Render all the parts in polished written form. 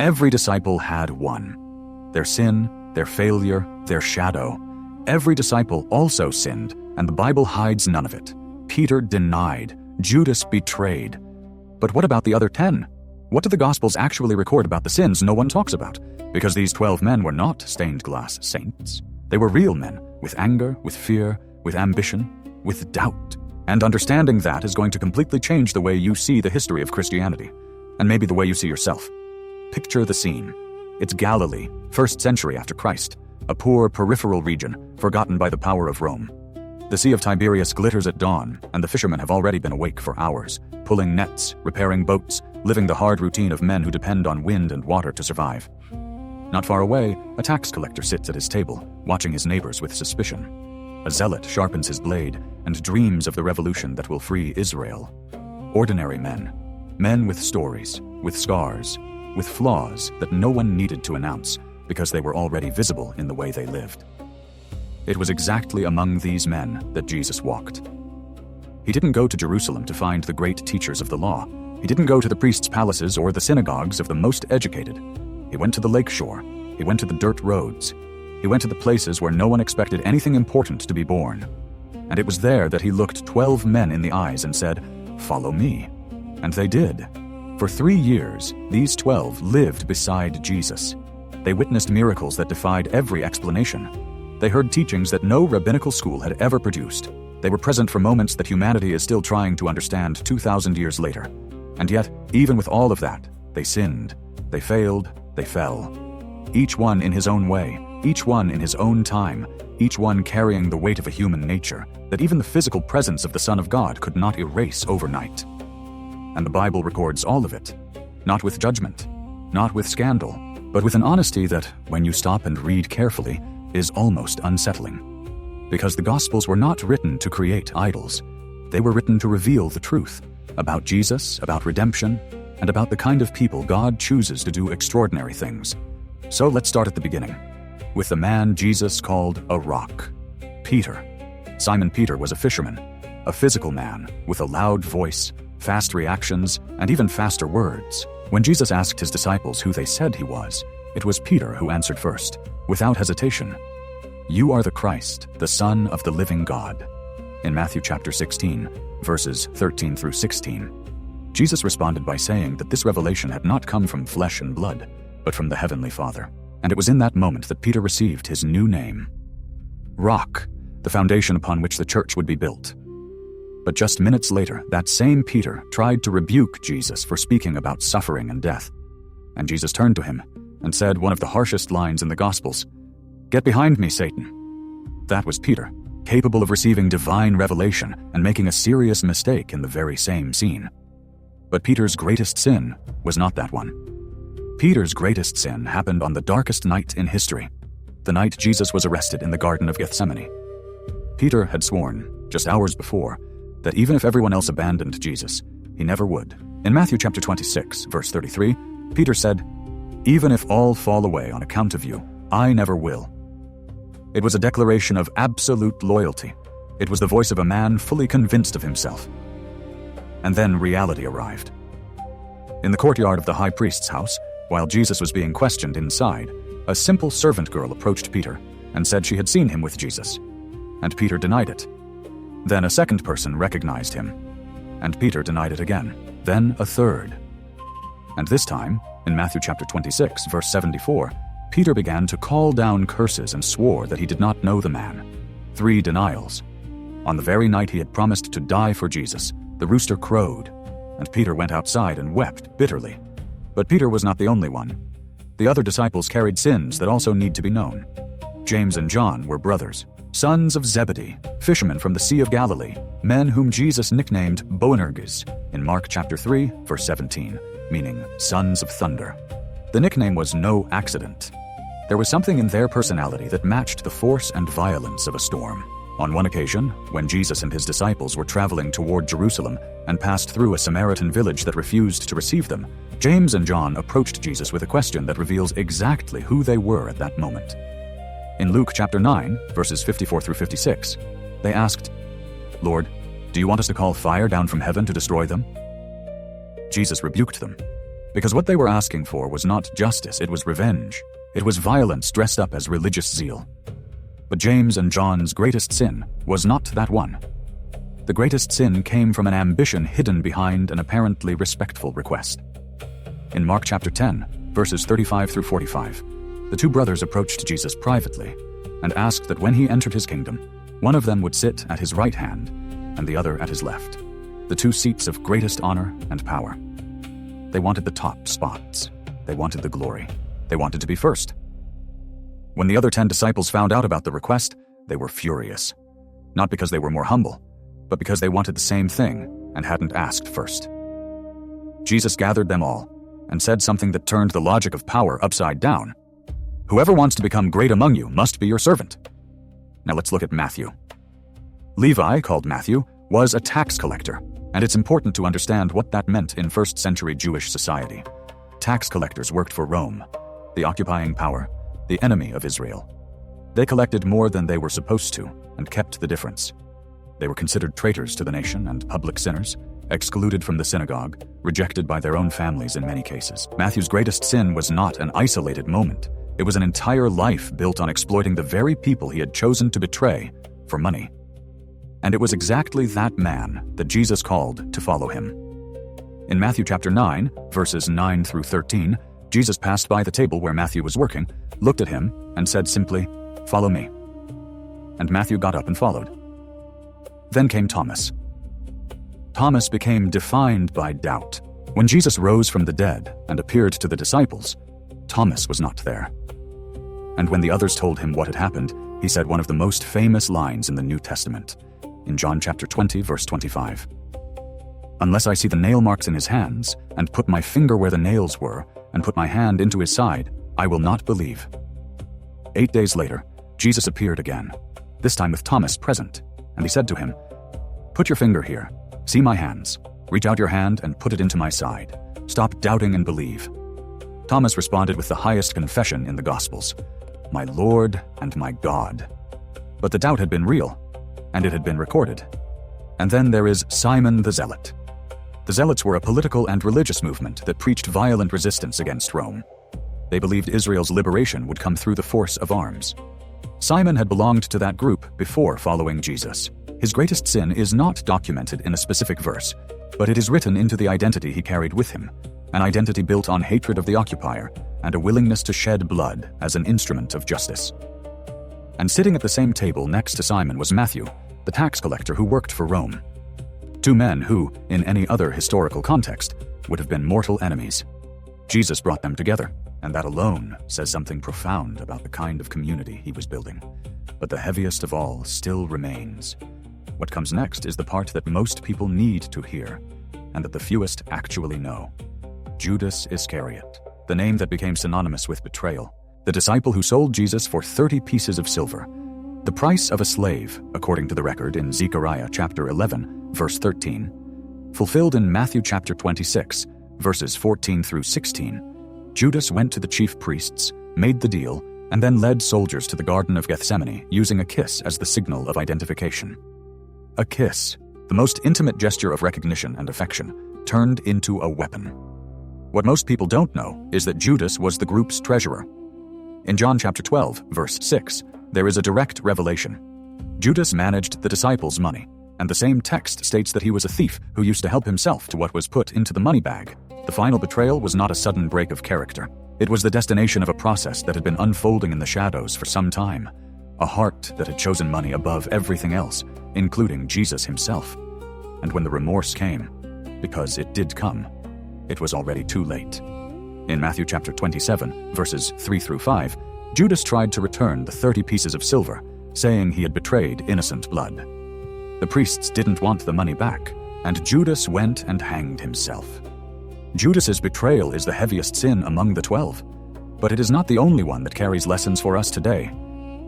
Every disciple had one. Their sin, their failure, their shadow. Every disciple also sinned, and the Bible hides none of it. Peter denied. Judas betrayed. But what about the other 10? What do the Gospels actually record about the sins no one talks about? Because these 12 men were not stained-glass saints. They were real men, with anger, with fear, with ambition, with doubt. And understanding that is going to completely change the way you see the history of Christianity, and maybe the way you see yourself. Picture the scene. It's Galilee, 1st century after Christ, a poor peripheral region, forgotten by the power of Rome. The Sea of Tiberias glitters at dawn, and the fishermen have already been awake for hours, pulling nets, repairing boats, living the hard routine of men who depend on wind and water to survive. Not far away, a tax collector sits at his table, watching his neighbors with suspicion. A zealot sharpens his blade and dreams of the revolution that will free Israel. Ordinary men. Men with stories, with scars, with flaws that no one needed to announce because they were already visible in the way they lived. It was exactly among these men that Jesus walked. He didn't go to Jerusalem to find the great teachers of the law. He didn't go to the priests' palaces or the synagogues of the most educated. He went to the lakeshore. He went to the dirt roads. He went to the places where no one expected anything important to be born. And it was there that he looked 12 men in the eyes and said, "Follow me." And they did. For 3 years, these 12 lived beside Jesus. They witnessed miracles that defied every explanation. They heard teachings that no rabbinical school had ever produced. They were present for moments that humanity is still trying to understand 2,000 years later. And yet, even with all of that, they sinned. They failed. They fell. Each one in his own way, each one in his own time, each one carrying the weight of a human nature that even the physical presence of the Son of God could not erase overnight. And the Bible records all of it, not with judgment, not with scandal, but with an honesty that, when you stop and read carefully, is almost unsettling. Because the Gospels were not written to create idols. They were written to reveal the truth about Jesus, about redemption, and about the kind of people God chooses to do extraordinary things. So let's start at the beginning, with the man Jesus called a rock, Peter. Simon Peter was a fisherman, a physical man with a loud voice, fast reactions, and even faster words. When Jesus asked his disciples who they said he was, it was Peter who answered first, without hesitation, "You are the Christ, the Son of the living God." In Matthew chapter 16, verses 13 through 16. Jesus responded by saying that this revelation had not come from flesh and blood, but from the Heavenly Father. And it was in that moment that Peter received his new name, Rock, the foundation upon which the church would be built. But just minutes later, that same Peter tried to rebuke Jesus for speaking about suffering and death. And Jesus turned to him and said one of the harshest lines in the Gospels, "Get behind me, Satan." That was Peter, capable of receiving divine revelation and making a serious mistake in the very same scene. But Peter's greatest sin was not that one. Peter's greatest sin happened on the darkest night in history, the night Jesus was arrested in the Garden of Gethsemane. Peter had sworn, just hours before, that even if everyone else abandoned Jesus, he never would. In Matthew chapter 26, verse 33, Peter said, "Even if all fall away on account of you, I never will." It was a declaration of absolute loyalty. It was the voice of a man fully convinced of himself. And then reality arrived. In the courtyard of the high priest's house, while Jesus was being questioned inside, a simple servant girl approached Peter and said she had seen him with Jesus. And Peter denied it. Then a second person recognized him, and Peter denied it again. Then a third. And this time, in Matthew chapter 26, verse 74, Peter began to call down curses and swore that he did not know the man. 3 denials. On the very night he had promised to die for Jesus, the rooster crowed, and Peter went outside and wept bitterly. But Peter was not the only one. The other disciples carried sins that also need to be known. James and John were brothers, sons of Zebedee, fishermen from the Sea of Galilee, men whom Jesus nicknamed Boanerges in Mark chapter 3, verse 17, meaning sons of thunder. The nickname was no accident. There was something in their personality that matched the force and violence of a storm. On one occasion, when Jesus and his disciples were traveling toward Jerusalem and passed through a Samaritan village that refused to receive them, James and John approached Jesus with a question that reveals exactly who they were at that moment. In Luke chapter 9, verses 54 through 56, they asked, "Lord, do you want us to call fire down from heaven to destroy them?" Jesus rebuked them. Because what they were asking for was not justice, it was revenge. It was violence dressed up as religious zeal. But James and John's greatest sin was not that one. The greatest sin came from an ambition hidden behind an apparently respectful request. In Mark chapter 10, verses 35 through 45, the two brothers approached Jesus privately and asked that when he entered his kingdom, one of them would sit at his right hand and the other at his left, the two seats of greatest honor and power. They wanted the top spots. They wanted the glory. They wanted to be first. When the other 10 disciples found out about the request, they were furious. Not because they were more humble, but because they wanted the same thing and hadn't asked first. Jesus gathered them all and said something that turned the logic of power upside down. Whoever wants to become great among you must be your servant. Now let's look at Matthew. Levi, called Matthew, was a tax collector, and it's important to understand what that meant in first-century Jewish society. Tax collectors worked for Rome, the occupying power, the enemy of Israel. They collected more than they were supposed to and kept the difference. They were considered traitors to the nation and public sinners, excluded from the synagogue, rejected by their own families in many cases. Matthew's greatest sin was not an isolated moment. It was an entire life built on exploiting the very people he had chosen to betray for money. And it was exactly that man that Jesus called to follow him. In Matthew chapter 9, verses 9 through 13, Jesus passed by the table where Matthew was working, looked at him, and said simply, "Follow me." And Matthew got up and followed. Then came Thomas. Thomas became defined by doubt. When Jesus rose from the dead and appeared to the disciples, Thomas was not there. And when the others told him what had happened, he said one of the most famous lines in the New Testament, in John chapter 20, verse 25. "Unless I see the nail marks in his hands, and put my finger where the nails were, and put my hand into his side, I will not believe." 8 days later, Jesus appeared again, this time with Thomas present, and he said to him, "Put your finger here. See my hands. Reach out your hand and put it into my side. Stop doubting and believe." Thomas responded with the highest confession in the Gospels, "My Lord and my God." But the doubt had been real, and it had been recorded. And then there is Simon the Zealot. The Zealots were a political and religious movement that preached violent resistance against Rome. They believed Israel's liberation would come through the force of arms. Simon had belonged to that group before following Jesus. His greatest sin is not documented in a specific verse, but it is written into the identity he carried with him, an identity built on hatred of the occupier and a willingness to shed blood as an instrument of justice. And sitting at the same table next to Simon was Matthew, the tax collector who worked for Rome. Two men who, in any other historical context, would have been mortal enemies. Jesus brought them together, and that alone says something profound about the kind of community he was building. But the heaviest of all still remains. What comes next is the part that most people need to hear, and that the fewest actually know. Judas Iscariot, the name that became synonymous with betrayal, the disciple who sold Jesus for 30 pieces of silver, the price of a slave, according to the record in Zechariah chapter 11, verse 13, fulfilled in Matthew chapter 26, verses 14 through 16. Judas went to the chief priests, made the deal, and then led soldiers to the Garden of Gethsemane, using a kiss as the signal of identification. A kiss, the most intimate gesture of recognition and affection, turned into a weapon. What most people don't know is that Judas was the group's treasurer. In John chapter 12, verse 6, there is a direct revelation. Judas managed the disciples' money, and the same text states that he was a thief who used to help himself to what was put into the money bag. The final betrayal was not a sudden break of character. It was the destination of a process that had been unfolding in the shadows for some time. A heart that had chosen money above everything else, including Jesus himself. And when the remorse came, because it did come, it was already too late. In Matthew chapter 27, verses 3 through 5, Judas tried to return the 30 pieces of silver, saying he had betrayed innocent blood. The priests didn't want the money back, and Judas went and hanged himself. Judas's betrayal is the heaviest sin among the 12, but it is not the only one that carries lessons for us today,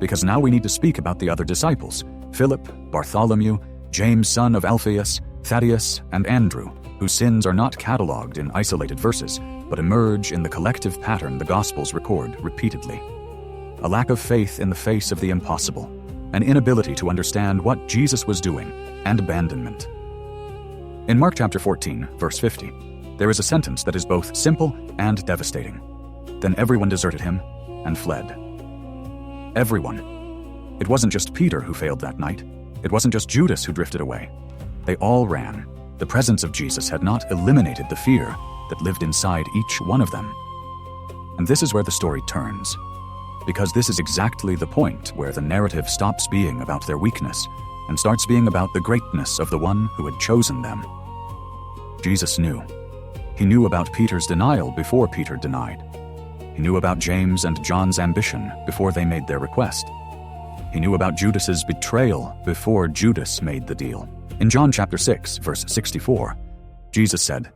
because now we need to speak about the other disciples, Philip, Bartholomew, James son of Alphaeus, Thaddeus, and Andrew, whose sins are not catalogued in isolated verses, but emerge in the collective pattern the Gospels record repeatedly. A lack of faith in the face of the impossible, an inability to understand what Jesus was doing, and abandonment. In Mark chapter 14, verse 50, There is a sentence that is both simple and devastating. Then everyone deserted him and fled. Everyone. It wasn't just Peter who failed that night. It wasn't just Judas who drifted away. They all ran. The presence of Jesus had not eliminated the fear that lived inside each one of them. And this is where the story turns. Because this is exactly the point where the narrative stops being about their weakness and starts being about the greatness of the one who had chosen them. Jesus knew. He knew about Peter's denial before Peter denied. He knew about James and John's ambition before they made their request. He knew about Judas's betrayal before Judas made the deal. In John chapter 6, verse 64, Jesus said,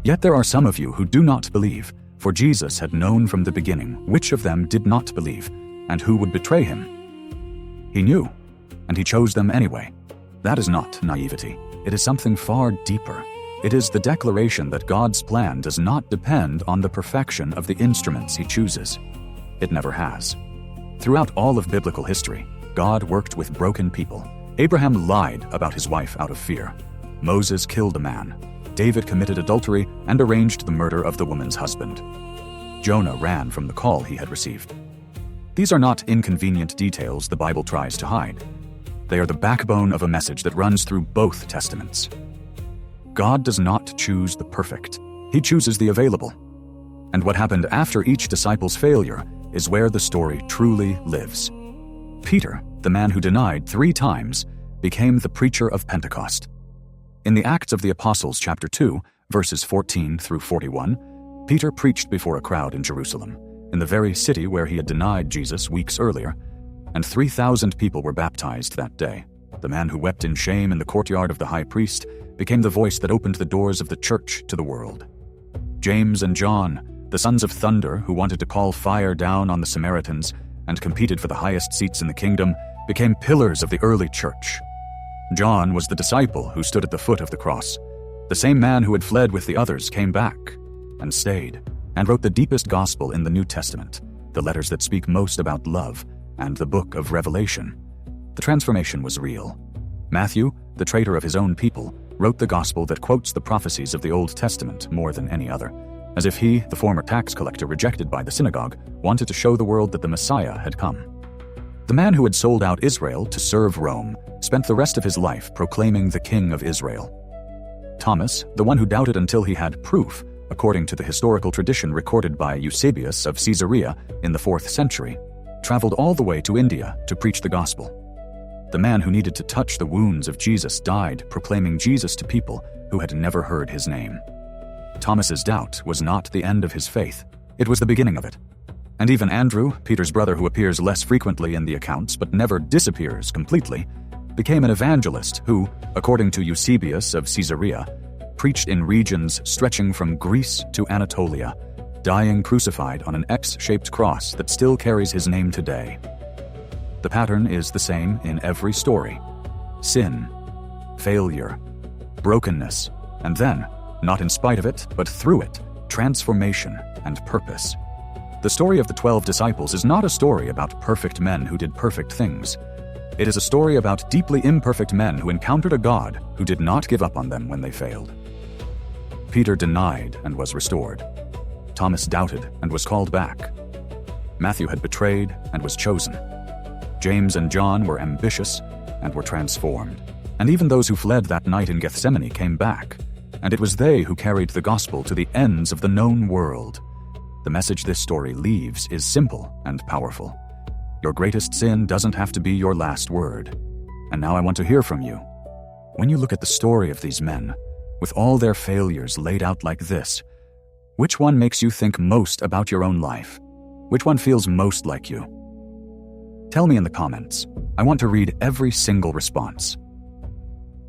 "Yet there are some of you who do not believe, for Jesus had known from the beginning which of them did not believe, and who would betray him." He knew, and he chose them anyway. That is not naivety. It is something far deeper. It is the declaration that God's plan does not depend on the perfection of the instruments he chooses. It never has. Throughout all of biblical history, God worked with broken people. Abraham lied about his wife out of fear. Moses killed a man. David committed adultery and arranged the murder of the woman's husband. Jonah ran from the call he had received. These are not inconvenient details the Bible tries to hide. They are the backbone of a message that runs through both testaments. God does not choose the perfect. He chooses the available. And what happened after each disciple's failure is where the story truly lives. Peter, the man who denied 3 times, became the preacher of Pentecost. In the Acts of the Apostles chapter 2, verses 14 through 41, Peter preached before a crowd in Jerusalem, in the very city where he had denied Jesus weeks earlier, and 3,000 people were baptized that day. The man who wept in shame in the courtyard of the high priest became the voice that opened the doors of the church to the world. James and John, the sons of thunder who wanted to call fire down on the Samaritans and competed for the highest seats in the kingdom, became pillars of the early church. John was the disciple who stood at the foot of the cross. The same man who had fled with the others came back and stayed and wrote the deepest gospel in the New Testament, the letters that speak most about love, and the book of Revelation. The transformation was real. Matthew, the traitor of his own people, wrote the gospel that quotes the prophecies of the Old Testament more than any other, as if he, the former tax collector rejected by the synagogue, wanted to show the world that the Messiah had come. The man who had sold out Israel to serve Rome spent the rest of his life proclaiming the King of Israel. Thomas, the one who doubted until he had proof, according to the historical tradition recorded by Eusebius of Caesarea in the 4th century, traveled all the way to India to preach the gospel. The man who needed to touch the wounds of Jesus died proclaiming Jesus to people who had never heard his name. Thomas's doubt was not the end of his faith. It was the beginning of it. And even Andrew, Peter's brother who appears less frequently in the accounts but never disappears completely, became an evangelist who, according to Eusebius of Caesarea, preached in regions stretching from Greece to Anatolia, dying crucified on an X-shaped cross that still carries his name today. The pattern is the same in every story. Sin, failure, brokenness, and then, not in spite of it, but through it, transformation and purpose. The story of the 12 disciples is not a story about perfect men who did perfect things. It is a story about deeply imperfect men who encountered a God who did not give up on them when they failed. Peter denied and was restored. Thomas doubted and was called back. Matthew had betrayed and was chosen. James and John were ambitious and were transformed. And even those who fled that night in Gethsemane came back. And it was they who carried the gospel to the ends of the known world. The message this story leaves is simple and powerful. Your greatest sin doesn't have to be your last word. And now I want to hear from you. When you look at the story of these men, with all their failures laid out like this, which one makes you think most about your own life? Which one feels most like you? Tell me in the comments. I want to read every single response.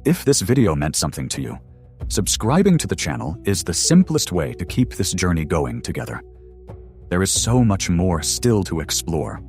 If this video meant something to you, subscribing to the channel is the simplest way to keep this journey going together. There is so much more still to explore.